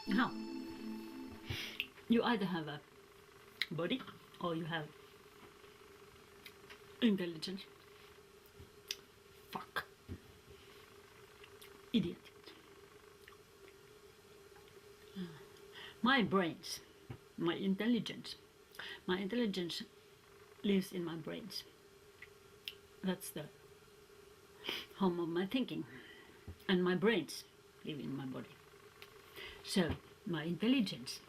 Now, you either have a body or you have intelligence. Fuck. Idiot. My brains, my intelligence lives in my brains. That's the home of my thinking. And my brains live in my body. So, my intelligence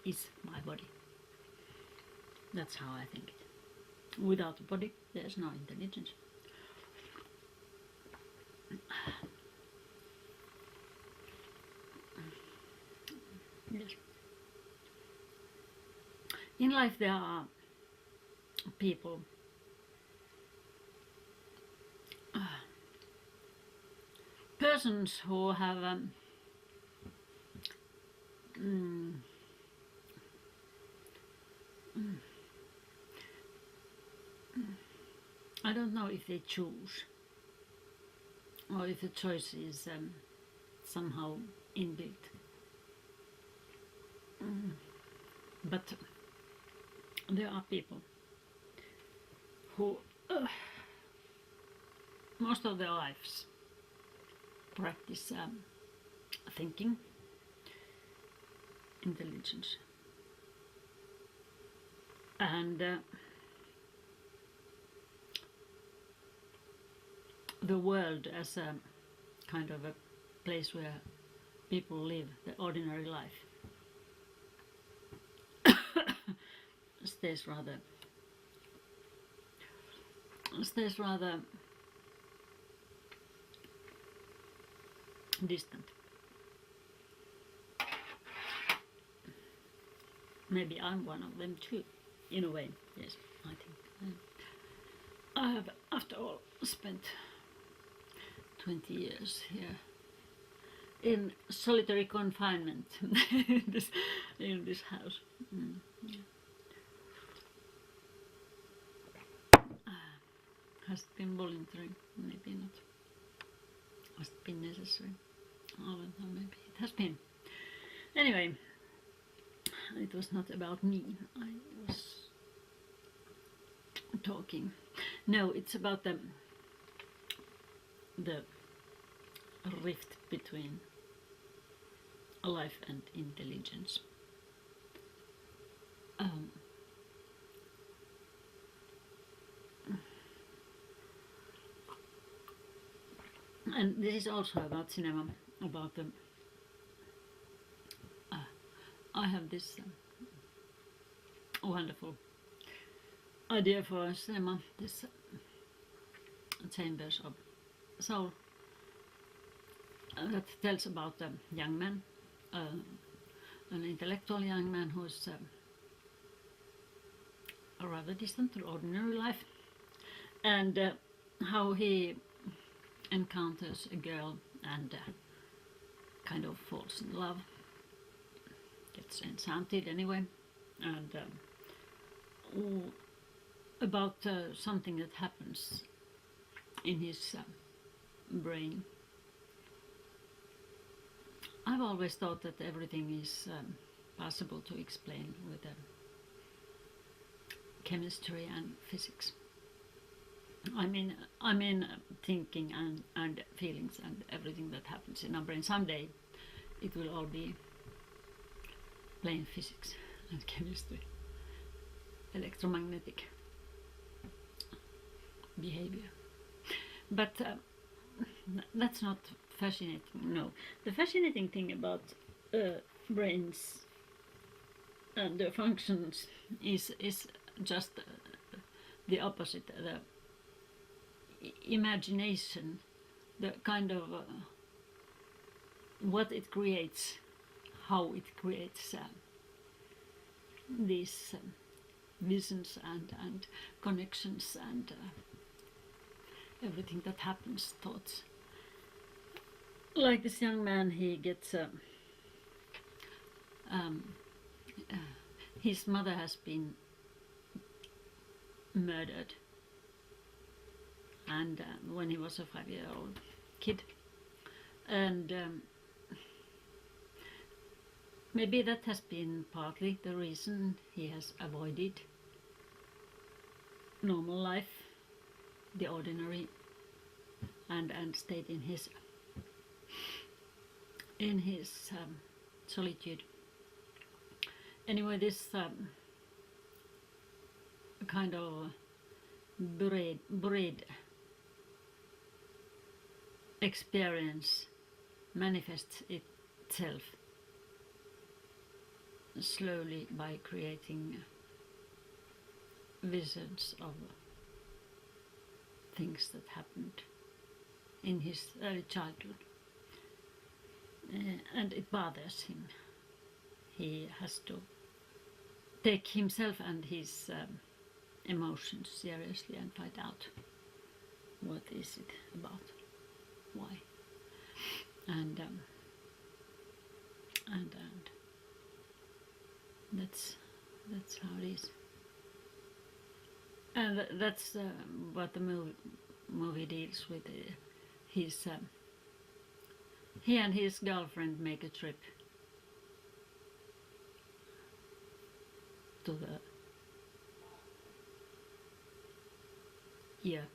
is my body. That's how I think it. Without a body, there's no intelligence. Yes. In life there are people persons who have I don't know if they choose or if the choice is somehow inbuilt. But there are people who most of their lives practice thinking, intelligence, and the world as a kind of a place where people live the ordinary life stays rather distant. Maybe I'm one of them too, in a way. Yes, I think I have, after all, spent 20 years here in solitary confinement in this house. Yeah. Has it been voluntary? Maybe not. Has it been necessary? I don't know, maybe it has been. Anyway, it was not about me. I was talking. No, it's about the rift between life and intelligence. And this is also about cinema, about the I have this wonderful idea for cinema, this Chambers of Soul, that tells about a young man, an intellectual young man who is rather distant to ordinary life, and how he encounters a girl and kind of falls in love, gets enchanted anyway, and about something that happens in his brain. I've always thought that everything is possible to explain with chemistry and physics. I mean thinking and feelings and everything that happens in our brain. Someday it will all be plain physics and chemistry, electromagnetic behavior. But that's not fascinating, no. The fascinating thing about brains and their functions is just the opposite, the imagination, the kind of what it creates, how it creates these visions and connections and everything that happens, thoughts. Like this young man, he gets his mother has been murdered, and when he was a 5-year-old kid, and maybe that has been partly the reason he has avoided normal life, the ordinary, and stayed in his solitude. Anyway, this kind of buried experience manifests itself slowly by creating visions of things that happened in his early childhood, and it bothers him. He has to take himself and his emotions seriously and find out what is it about, why, and that's how it is, and that's what the movie deals with. He and his girlfriend make a trip to the year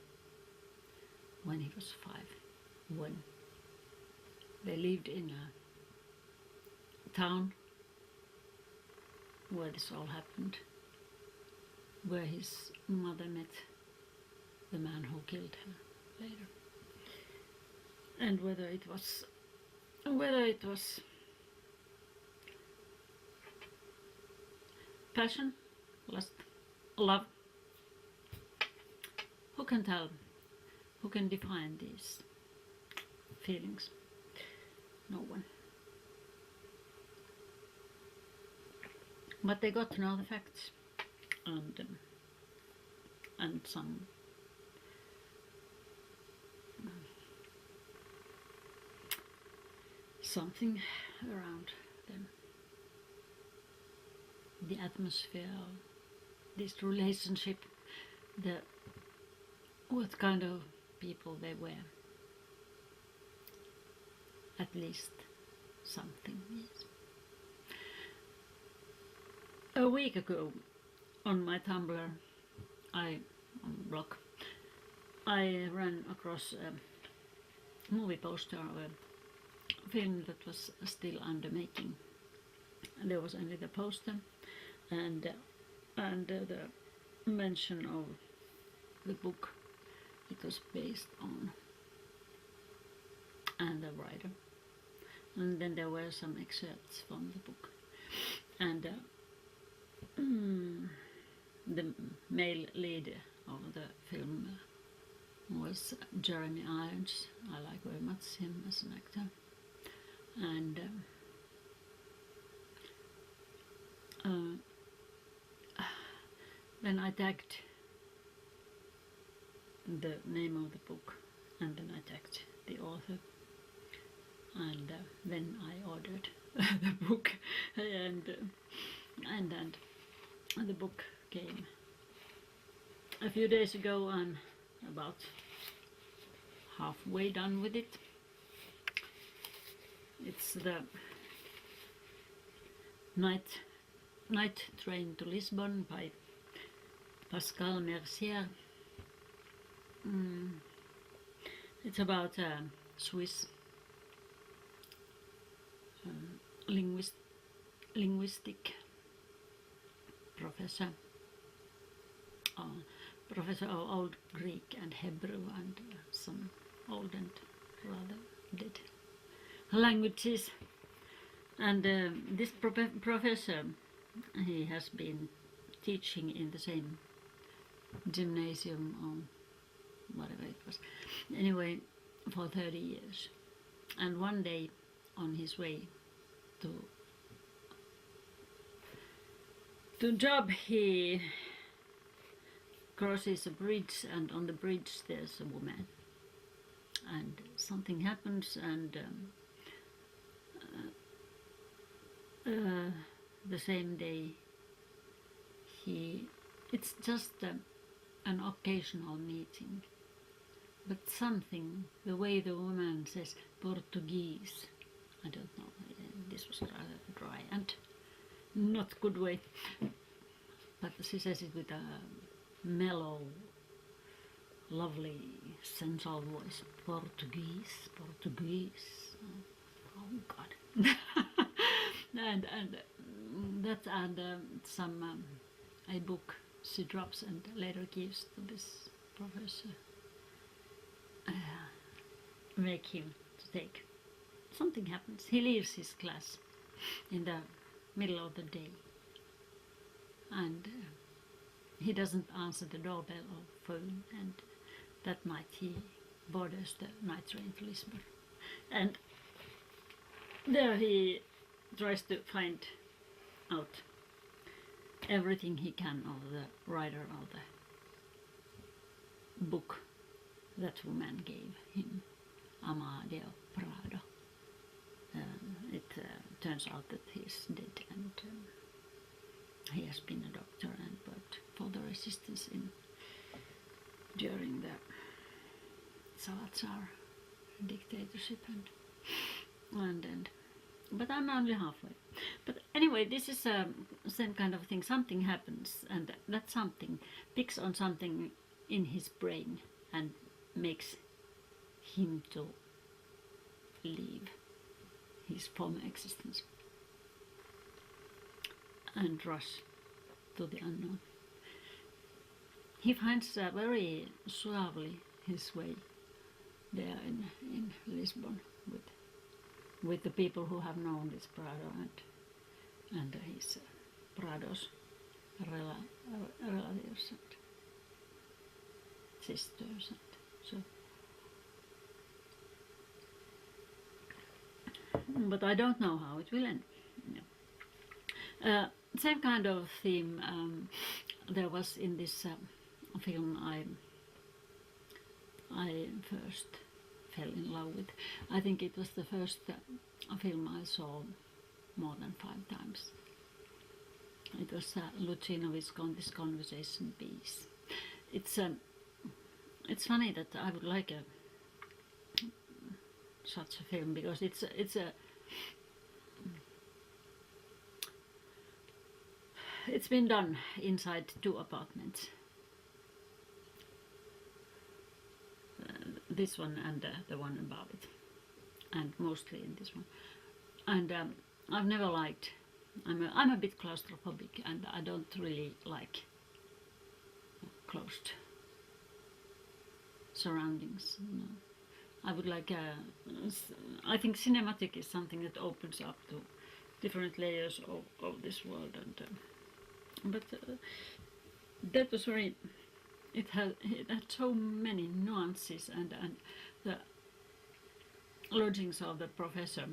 when he was 5, when they lived in a town where this all happened, where his mother met the man who killed her later, and whether it was passion, lust, love. Who can tell? Who can define these feelings? No one. But they got to know the facts, and something around them. The atmosphere of this relationship, what kind of people they were. At least something, yes. A week ago, on my Tumblr, on blog, I ran across a movie poster of a film that was still under making. And there was only the poster and the mention of the book it was based on and the writer. And then there were some excerpts from the book. And the male lead of the film was Jeremy Irons. I like very much him as an actor. And then I tagged the name of the book, and then I tagged the author, and then I ordered the book, and the book came a few days ago. I'm about halfway done with it. It's the Night Train to Lisbon by Pascal Mercier. It's about a Swiss linguistic professor of Old Greek and Hebrew and some old and rather dead languages. And this professor, he has been teaching in the same gymnasium or whatever it was, anyway, for 30 years. And one day on his way to job, he crosses a bridge, and on the bridge there's a woman, and something happens, and the same day it's just an occasional meeting, but something, the way the woman says Portuguese, I don't know, this was rather dry and not good way, but she says it with a mellow, lovely, sensual voice. Portuguese, Portuguese. Oh God. and that and some a book she drops and later gives to this professor. Make him to take. Something happens. He leaves his class in the middle of the day, and he doesn't answer the doorbell or phone, and that night he boards the night train to Lisbon, and there he tries to find out everything he can of the writer of the book that woman gave him, Amadeo Prado. It turns out that he's dead, and he has been a doctor and worked for the resistance during the Salazar dictatorship, and but I'm only halfway. But anyway, this is the same kind of thing. Something happens, and that something picks on something in his brain and makes him to leave his former existence and rush to the unknown. He finds very suavely his way there in Lisbon with the people who have known this Prado and his Prado's relatives and sisters, and so. But I don't know how it will end. No. Same kind of theme there was in this film I first fell in love with. I think it was the first film I saw more than 5 times. It was Lisbon and Conversation Piece. It's funny that I would like such a film, because it's been done inside 2 apartments. This one and the one above it, and mostly in this one. And I've never liked. I'm a bit claustrophobic, and I don't really like closed surroundings. No. I would like. I think cinematic is something that opens up to different layers of this world, and but that was very. It had so many nuances, and the lodgings of the professor,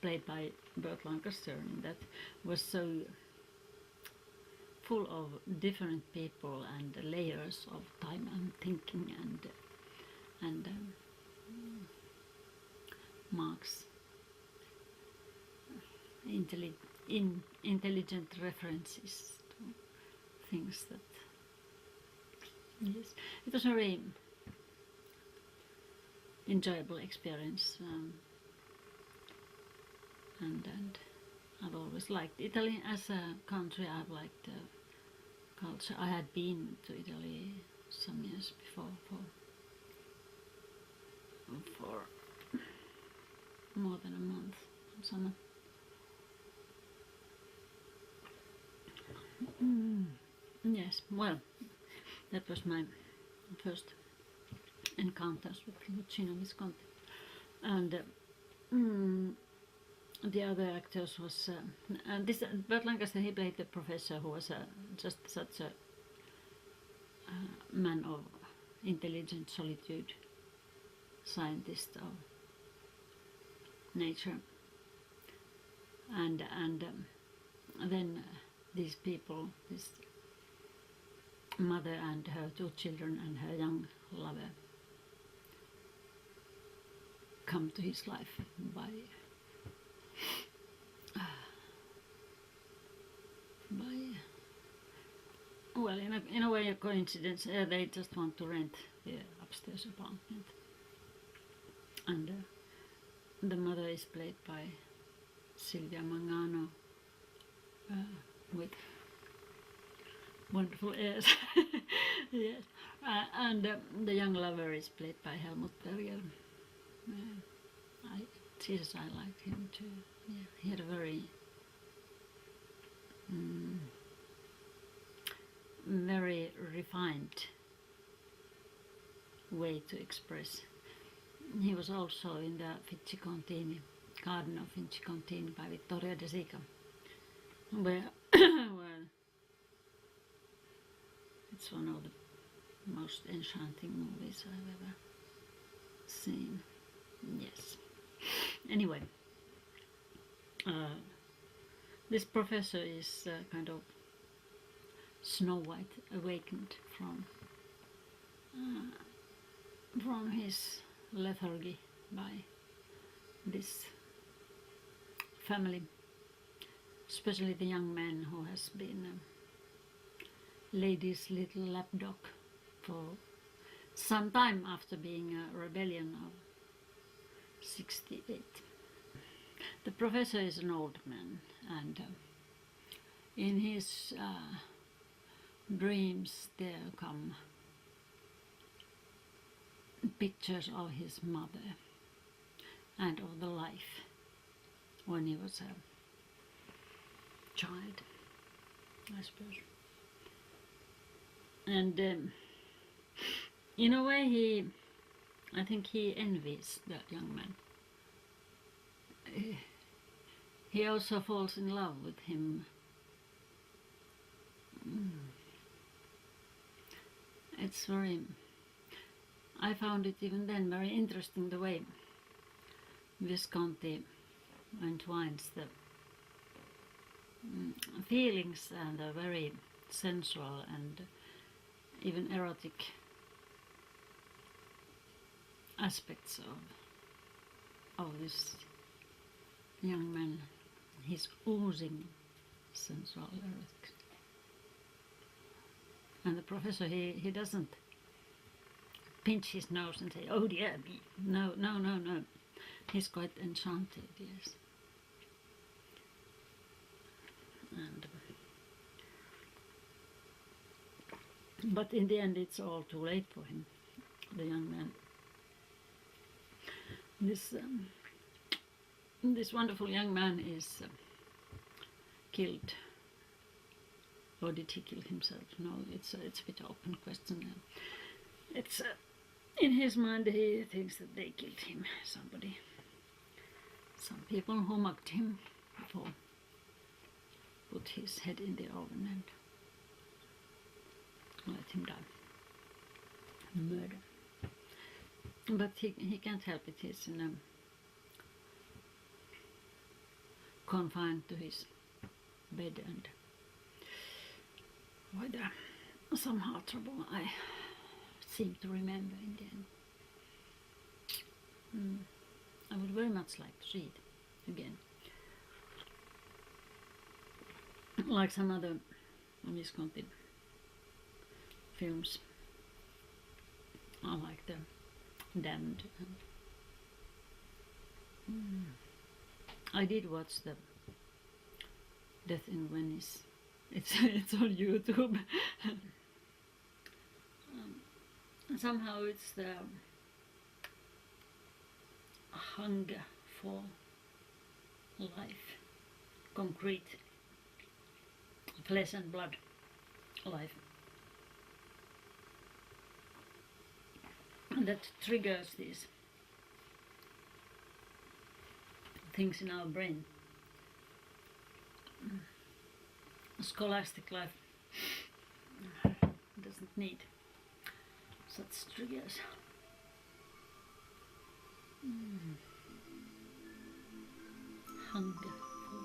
played by Burt Lancaster, that was so full of different people and layers of time and thinking, and Mark's intelligent references to things that. Yes, it was a very enjoyable experience, and I've always liked Italy as a country. I've liked the culture. I had been to Italy some years before for more than a month in summer. Yes, well. That was my first encounters with Lisbon and Visconti, and the other actors was this Burt Lancaster. He played the professor, who was just such a man of intelligent solitude, scientist of nature, and then these people, this mother and her 2 children and her young lover, come to his life by well, in a way, a coincidence. They just want to rent the upstairs apartment, and the mother is played by Silvia Mangano with wonderful airs. Yes, and the young lover is played by Helmut Berger. Jesus, I liked him too. Yeah, he had a very very refined way to express. He was also in the Ficcicontini, Garden of Ficcicontini by Vittorio De Sica, where it's one of the most enchanting movies I've ever seen. Yes. Anyway, this professor is kind of Snow White awakened from his lethargy by this family, especially the young man who has been lady's little lapdog for some time after being a rebellion of 68. The professor is an old man, and in his dreams there come pictures of his mother and of the life when he was a child, I suppose. And in a way I think he envies that young man. He also falls in love with him. It's I found it even then very interesting the way Visconti entwines the feelings and the very sensual and even erotic aspects of this young man. He's oozing sensual erotic. And the professor, he doesn't pinch his nose and say, "Oh dear me." No. He's quite enchanted, yes. And but in the end it's all too late for him, the young man. This wonderful young man is killed. Or did he kill himself? No, it's a bit open question. It's in his mind he thinks that they killed him, somebody. Some people who mocked him before put his head in the oven and let him die. Murder. But he can't help it. He's confined to his bed and with some heart trouble, I seem to remember in the end. I would very much like to see it again. Like some other Visconti films. I like The Damned. I did watch the Death in Venice. It's on YouTube. Somehow it's the hunger for life, concrete, flesh and blood life, that triggers these things in our brain. Scholastic life doesn't need such triggers. Hunger for